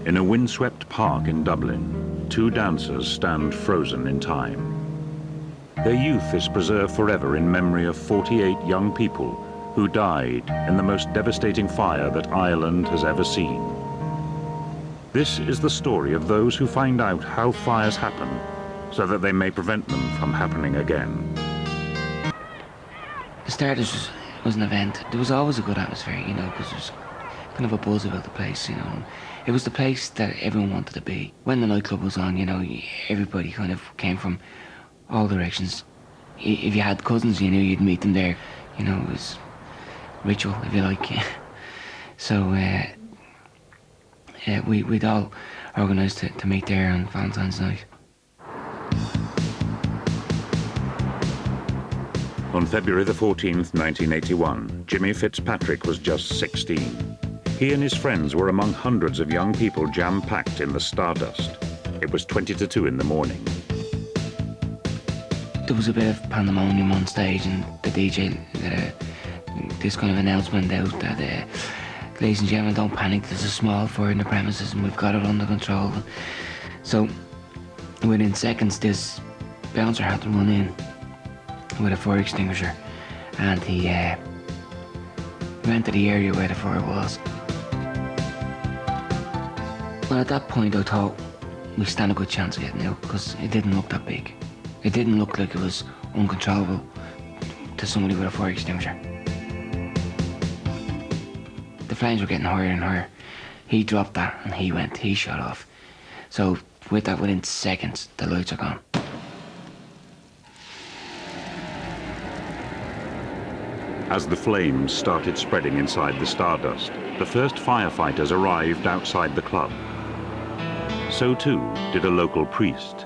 In a windswept park in Dublin, two dancers stand frozen in time. Their youth is preserved forever in memory of 48 young people who died in the most devastating fire that Ireland has ever seen. This is the story of those who find out how fires happen so that they may prevent them from happening again. The Stardust was an event. There was always a good atmosphere, you know, because there was kind of a buzz about the place, you know. It was the place that everyone wanted to be. When the nightclub was on, you know, everybody kind of came from all directions. If you had cousins, you knew you'd meet them there. You know, it was ritual, if you like. So we'd all organised to meet there on Valentine's night. On February the 14th, 1981, Jimmy Fitzpatrick was just 16. He and his friends were among hundreds of young people jam-packed in the Stardust. It was 20 to 2 in the morning. There was a bit of pandemonium on stage, and the DJ let this kind of announcement out that, ladies and gentlemen, don't panic, there's a small fire in the premises and we've got it under control. So within seconds, this bouncer had to run in with a fire extinguisher, and he went to the area where the fire was. Well, at that point I thought we stand a good chance of getting out, because it didn't look that big. It didn't look like it was uncontrollable to somebody with a fire extinguisher. The flames were getting higher and higher. He dropped that and he shot off. So with that, within seconds, the lights are gone. As the flames started spreading inside the Stardust, the first firefighters arrived outside the club. So too did a local priest.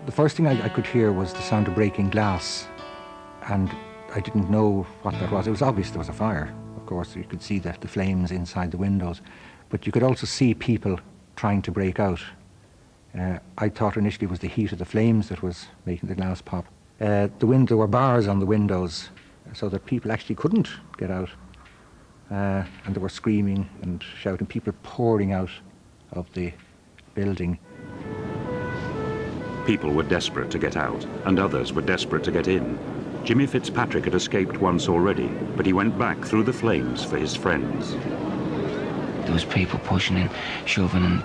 The first thing I could hear was the sound of breaking glass, and I didn't know what that was. It was obvious there was a fire. Of course, you could see the flames inside the windows, but you could also see people trying to break out. I thought initially it was the heat of the flames that was making the glass pop. There were bars on the windows, so that people actually couldn't get out. And they were screaming and shouting, people pouring out of the building. People were desperate to get out, and others were desperate to get in. Jimmy Fitzpatrick had escaped once already, but he went back through the flames for his friends. There was people pushing in, shoving, and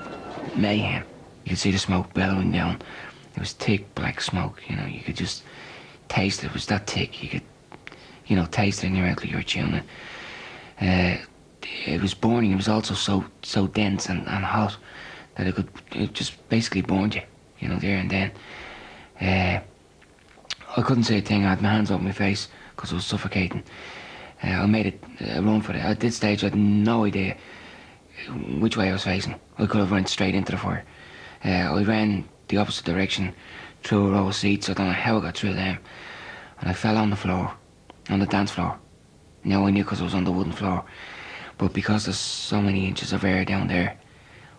mayhem. You could see the smoke bellowing down. It was thick black smoke, you know, you could just taste it. It was that thick, you could, you know, taste it in your mouth like you were chewing it. It was burning. It was also so dense and hot that it just basically burned you, you know, there and then. I couldn't say a thing. I had my hands over my face because I was suffocating. I made a run for it. At this stage, I had no idea which way I was facing. I could have run straight into the fire. I ran the opposite direction through a row of seats. I don't know how I got through them. And I fell on the floor, on the dance floor. Now I knew because I was on the wooden floor. But because there's so many inches of air down there,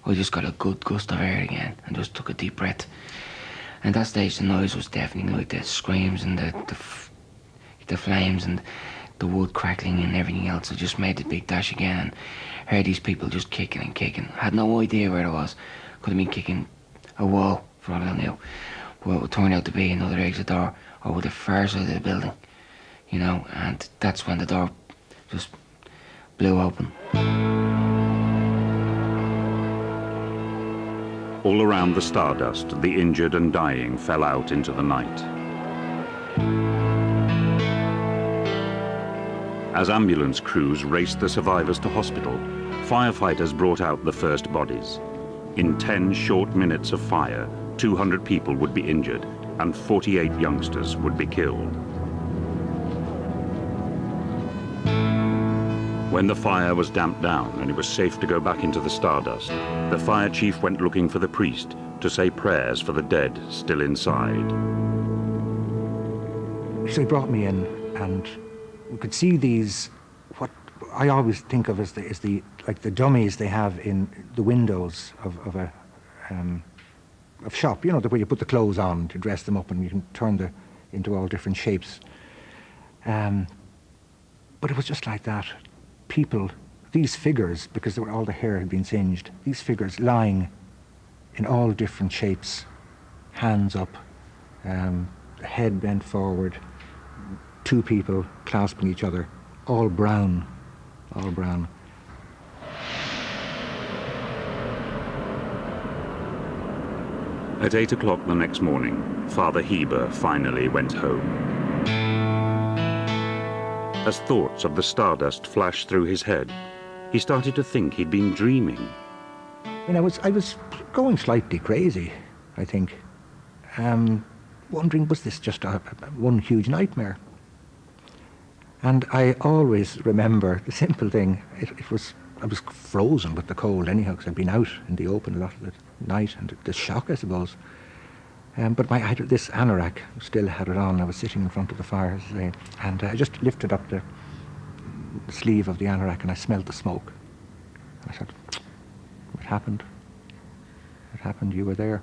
I just got a good gust of air again and just took a deep breath. And at that stage, the noise was deafening, like the screams and the flames and the wood crackling and everything else. I just made the big dash again and heard these people just kicking and kicking. I had no idea where I was. Could have been kicking a wall for all I knew. But it turned out to be another exit door over the far side of the building, you know, and that's when the door just blew open. All around the Stardust, the injured and dying fell out into the night. As ambulance crews raced the survivors to hospital, firefighters brought out the first bodies. In 10 short minutes of fire, 200 people would be injured and 48 youngsters would be killed. When the fire was damped down and it was safe to go back into the Stardust, the fire chief went looking for the priest to say prayers for the dead still inside. So he brought me in, and we could see these, what I always think of as the like the dummies they have in the windows of a shop, you know, where you put the clothes on to dress them up and you can turn them into all different shapes. But it was just like that. People these figures, because all the hair had been singed, these figures lying in all different shapes, hands up, head bent forward, two people clasping each other, all brown, all brown. At 8 o'clock the next morning, Father Heber finally went home. As thoughts of the Stardust flashed through his head, he started to think he'd been dreaming. I was going slightly crazy, I think, wondering, was this just one huge nightmare? And I always remember the simple thing. I was frozen with the cold anyhow, because I'd been out in the open a lot of the night, and the shock, I suppose. But I had this anorak, still had it on. I was sitting in front of the fire, as I say, and I just lifted up the sleeve of the anorak and I smelled the smoke. And I thought, it happened. It happened, you were there.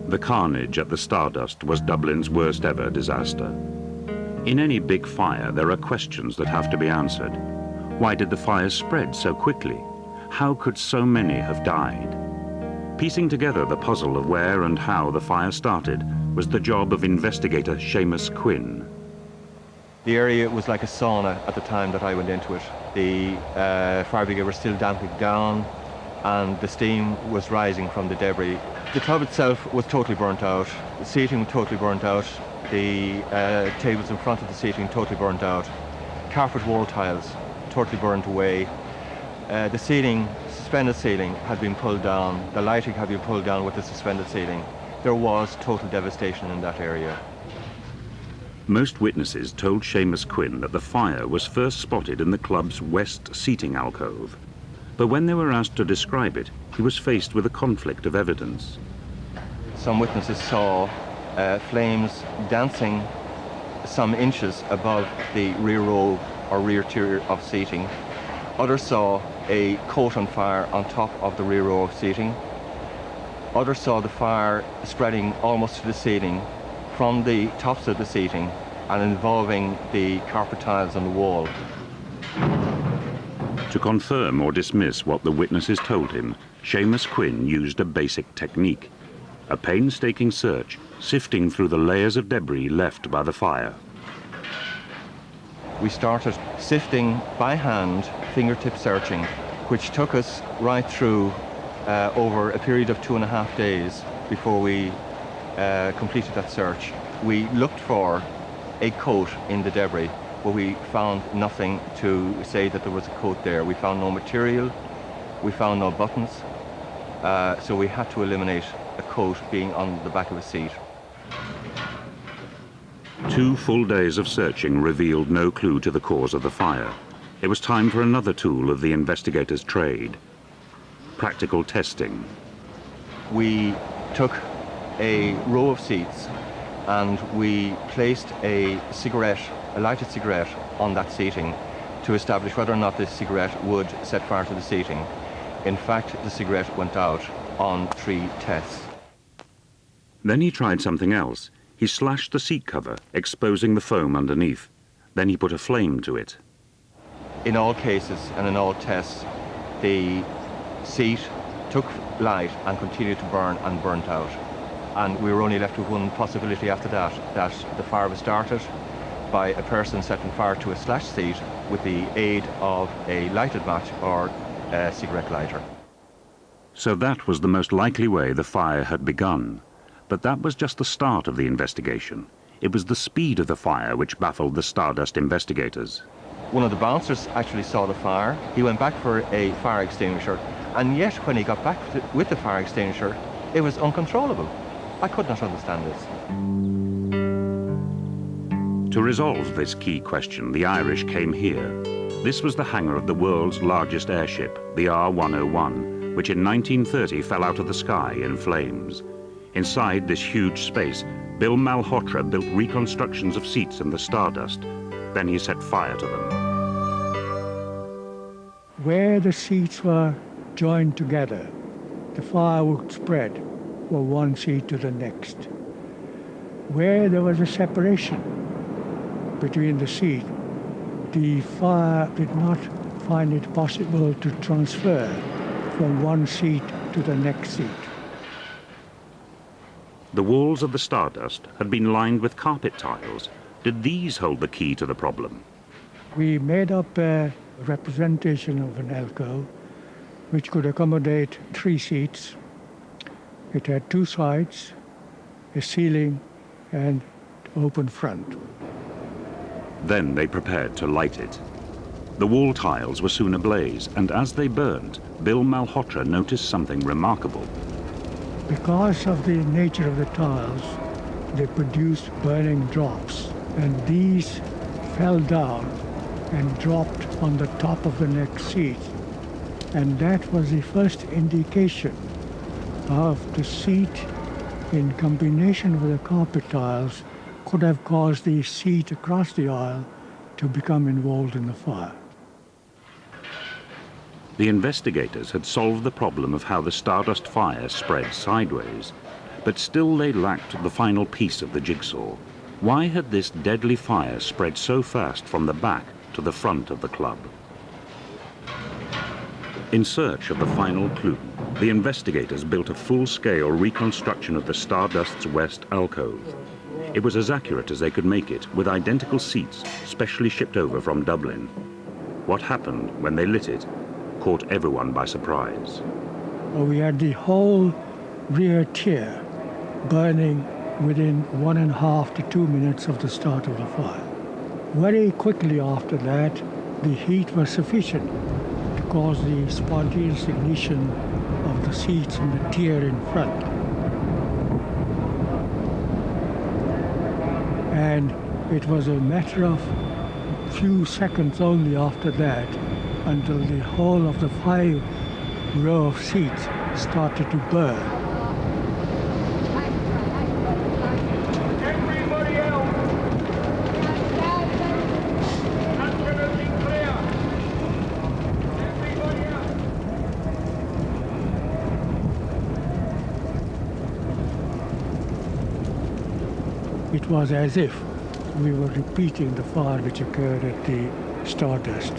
The carnage at the Stardust was Dublin's worst ever disaster. In any big fire, there are questions that have to be answered. Why did the fire spread so quickly? How could so many have died? Piecing together the puzzle of where and how the fire started was the job of investigator Seamus Quinn. The area was like a sauna at the time that I went into it. The fire brigade were still damping down and the steam was rising from the debris. The club itself was totally burnt out. The seating was totally burnt out. The tables in front of the seating totally burnt out. Carpet wall tiles totally burnt away. The ceiling, suspended ceiling, had been pulled down. The lighting had been pulled down with the suspended ceiling. There was total devastation in that area. Most witnesses told Seamus Quinn that the fire was first spotted in the club's west seating alcove. But when they were asked to describe it, he was faced with a conflict of evidence. Some witnesses saw flames dancing some inches above the rear row or rear tier of seating. Others saw a coat on fire on top of the rear row of seating. Others saw the fire spreading almost to the ceiling from the tops of the seating and involving the carpet tiles on the wall. To confirm or dismiss what the witnesses told him, Seamus Quinn used a basic technique, a painstaking search, sifting through the layers of debris left by the fire. We started sifting by hand, fingertip searching, which took us right through over a period of 2.5 days before we completed that search. We looked for a coat in the debris, but we found nothing to say that there was a coat there. We found no material, we found no buttons, so we had to eliminate a coat being on the back of a seat. 2 full days of searching revealed no clue to the cause of the fire. It was time for another tool of the investigator's trade: practical testing. We took a row of seats and we placed a lighted cigarette on that seating to establish whether or not this cigarette would set fire to the seating. In fact, the cigarette went out on 3 tests. Then he tried something else. He slashed the seat cover, exposing the foam underneath. Then he put a flame to it. In all cases and in all tests, the seat took light and continued to burn and burnt out. And we were only left with one possibility after that the fire was started by a person setting fire to a slashed seat with the aid of a lighted match or a cigarette lighter. So that was the most likely way the fire had begun. But that was just the start of the investigation. It was the speed of the fire which baffled the Stardust investigators. One of the bouncers actually saw the fire. He went back for a fire extinguisher, and yet when he got back with the fire extinguisher, it was uncontrollable. I could not understand this. To resolve this key question, the Irish came here. This was the hangar of the world's largest airship, the R-101, which in 1930 fell out of the sky in flames. Inside this huge space, Bill Malhotra built reconstructions of seats in the Stardust. Then he set fire to them. Where the seats were joined together, the fire would spread from one seat to the next. Where there was a separation between the seat, the fire did not find it possible to transfer from one seat to the next seat. The walls of the Stardust had been lined with carpet tiles. Did these hold the key to the problem? We made up a representation of an alcove which could accommodate 3 seats. It had 2 sides, a ceiling, and open front. Then they prepared to light it. The wall tiles were soon ablaze, and as they burned, Bill Malhotra noticed something remarkable. Because of the nature of the tiles, they produced burning drops, and these fell down and dropped on the top of the next seat. And that was the first indication of the seat in combination with the carpet tiles could have caused the seat across the aisle to become involved in the fire. The investigators had solved the problem of how the Stardust fire spread sideways, but still they lacked the final piece of the jigsaw. Why had this deadly fire spread so fast from the back to the front of the club? In search of the final clue, the investigators built a full-scale reconstruction of the Stardust's west alcove. It was as accurate as they could make it, with identical seats specially shipped over from Dublin. What happened when they lit it caught everyone by surprise. We had the whole rear tier burning within 1.5 to 2 minutes of the start of the fire. Very quickly after that, the heat was sufficient to cause the spontaneous ignition of the seats in the tier in front. And it was a matter of few seconds only after that until the whole of the 5 row of seats started to burn. Everybody else! Absolutely clear! Everybody else! It was as if we were repeating the fire which occurred at the Stardust.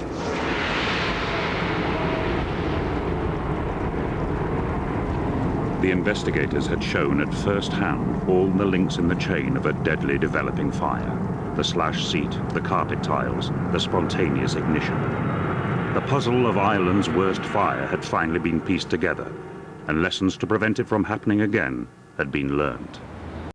The investigators had shown at first hand all the links in the chain of a deadly developing fire. The slash seat, the carpet tiles, the spontaneous ignition. The puzzle of Ireland's worst fire had finally been pieced together, and lessons to prevent it from happening again had been learned.